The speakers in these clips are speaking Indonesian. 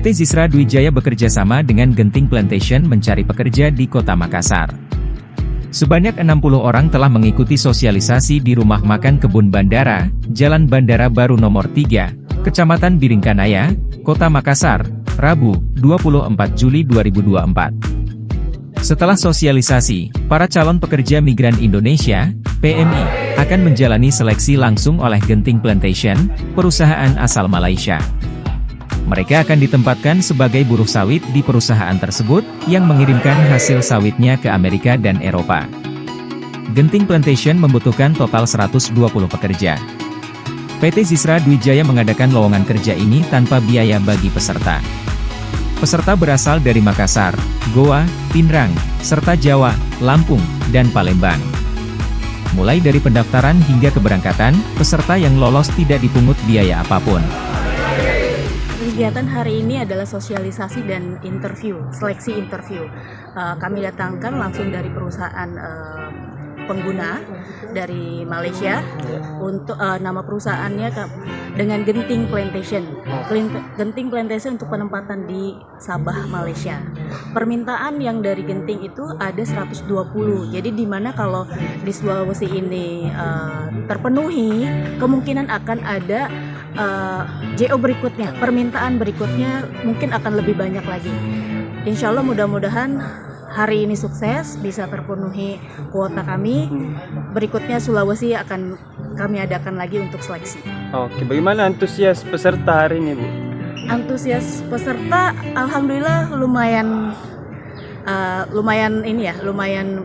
PT Zisra Dwijaya bekerja sama dengan Genting Plantation mencari pekerja di Kota Makassar. Sebanyak 60 orang telah mengikuti sosialisasi di Rumah Makan Kebun Bandara, Jalan Bandara Baru Nomor 3, Kecamatan Biringkanaya, Kota Makassar, Rabu, 24 Juli 2024. Setelah sosialisasi, para calon pekerja migran Indonesia, PMI, akan menjalani seleksi langsung oleh Genting Plantation, perusahaan asal Malaysia. Mereka akan ditempatkan sebagai buruh sawit di perusahaan tersebut, yang mengirimkan hasil sawitnya ke Amerika dan Eropa. Genting Plantation membutuhkan total 120 pekerja. PT Zisra Dwijaya mengadakan lowongan kerja ini tanpa biaya bagi peserta. Peserta berasal dari Makassar, Goa, Pinrang, serta Jawa, Lampung, dan Palembang. Mulai dari pendaftaran hingga keberangkatan, peserta yang lolos tidak dipungut biaya apapun. Kegiatan hari ini adalah sosialisasi dan interview, seleksi interview. Kami datangkan langsung dari perusahaan pengguna dari Malaysia. Untuk nama perusahaannya dengan Genting Plantation. Genting Plantation untuk penempatan di Sabah, Malaysia. Permintaan yang dari Genting itu ada 120. Jadi di mana kalau di Sulawesi ini terpenuhi, kemungkinan akan ada JO berikutnya, permintaan berikutnya mungkin akan lebih banyak lagi. Insya Allah mudah-mudahan hari ini sukses, bisa terpenuhi kuota kami. Berikutnya Sulawesi akan kami adakan lagi untuk seleksi. Oke, bagaimana antusias peserta hari ini, Bu? Antusias peserta, alhamdulillah lumayan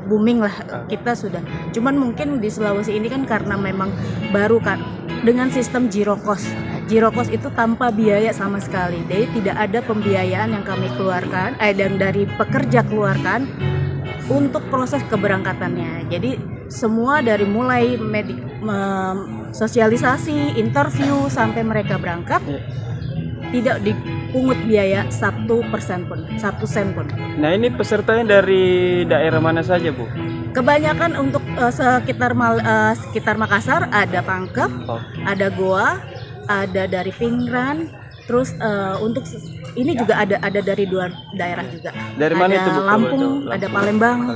booming lah kita sudah. Cuman mungkin di Sulawesi ini kan karena memang baru kan dengan sistem Girokos. Girokos itu tanpa biaya sama sekali. Jadi tidak ada pembiayaan yang kami keluarkan dan dari pekerja keluarkan untuk proses keberangkatannya. Jadi semua dari mulai sosialisasi, interview sampai mereka berangkat tidak dipungut biaya 1% pun, 1 sen pun. Nah, ini pesertanya dari daerah mana saja, Bu? Kebanyakan untuk sekitar Makassar, ada Pangkep, ada Goa, ada dari Pingran, terus untuk ini juga ada dari 2 daerah juga. Dari mana ada itu, Bu? Lampung, ada Palembang,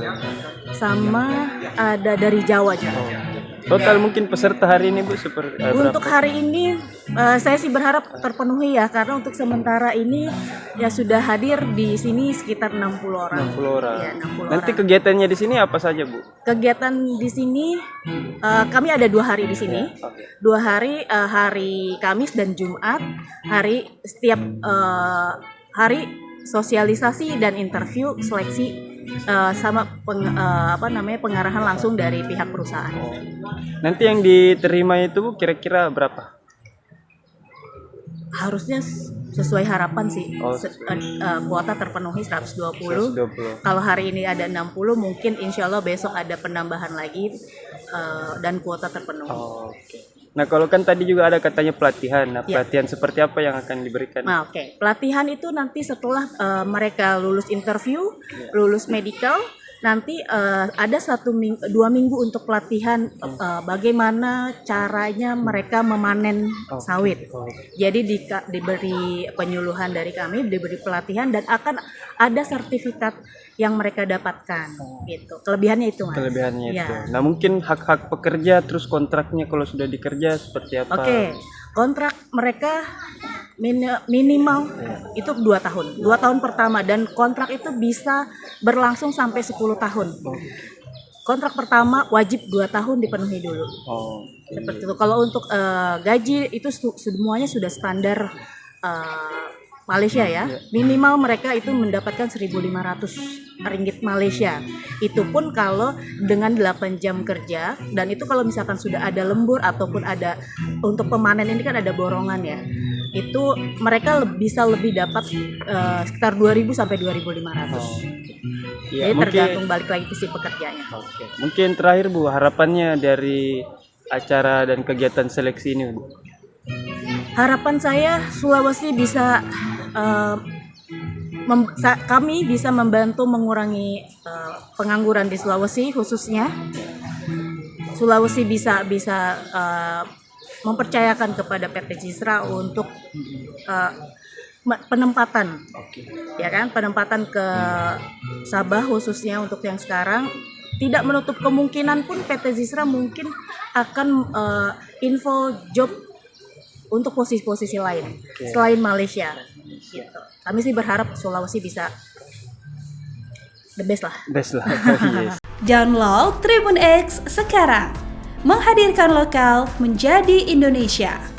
sama ada dari Jawa juga. Total mungkin peserta hari ini, Bu, seperti Untuk hari ini saya sih berharap terpenuhi ya, karena untuk sementara ini ya sudah hadir di sini sekitar 60 orang. 60 orang. Ya, 60 Nanti orang. Kegiatannya di sini apa saja, Bu? Kegiatan di sini kami ada 2 hari di sini. 2 hari, hari Kamis dan Jumat. Setiap hari sosialisasi dan interview, seleksi sama pengarahan langsung dari pihak perusahaan. Nanti yang diterima itu, Bu, kira-kira berapa? Harusnya sesuai harapan sih. Kuota terpenuhi 120. Kalau hari ini ada 60, mungkin insya Allah besok ada penambahan lagi dan kuota terpenuhi. Oke. Nah, kalau kan tadi juga ada katanya pelatihan. Nah, pelatihan seperti apa yang akan diberikan? Nah, pelatihan itu nanti setelah mereka lulus interview, lulus medical, nanti ada 2 minggu untuk pelatihan bagaimana caranya mereka memanen sawit. Jadi diberi penyuluhan dari kami, diberi pelatihan, dan akan ada sertifikat yang mereka dapatkan. Gitu. Kelebihannya itu, Mas. Kelebihannya itu. Nah, mungkin hak-hak pekerja, terus kontraknya kalau sudah dikerja seperti apa? Kontrak mereka minimal itu 2 tahun. 2 tahun pertama, dan kontrak itu bisa berlangsung sampai 10 tahun. Kontrak pertama wajib 2 tahun dipenuhi dulu. Seperti itu. Kalau untuk gaji itu semuanya sudah standar Malaysia ya. Minimal mereka itu mendapatkan 1.500 ringgit Malaysia. Itu pun kalau dengan 8 jam kerja, dan itu kalau misalkan sudah ada lembur ataupun ada untuk pemanen ini kan ada borongan ya. Itu mereka bisa lebih dapat sekitar 2.000 sampai 2.500. Jadi tergantung balik lagi ke si pekerjanya. Mungkin terakhir, Bu, harapannya dari acara dan kegiatan seleksi ini, Bu. Harapan saya Sulawesi bisa kami bisa membantu mengurangi pengangguran di Sulawesi khususnya. Sulawesi bisa mempercayakan kepada PT Zisra untuk penempatan, Oke. ya kan, penempatan ke Sabah khususnya untuk yang sekarang. Tidak menutup kemungkinan pun PT Zisra mungkin akan info job untuk posisi-posisi lain selain Malaysia. Gitu. Kami sih berharap Sulawesi bisa the best lah. Best lah. Yes. Download Tribun X sekarang. Menghadirkan lokal menjadi Indonesia.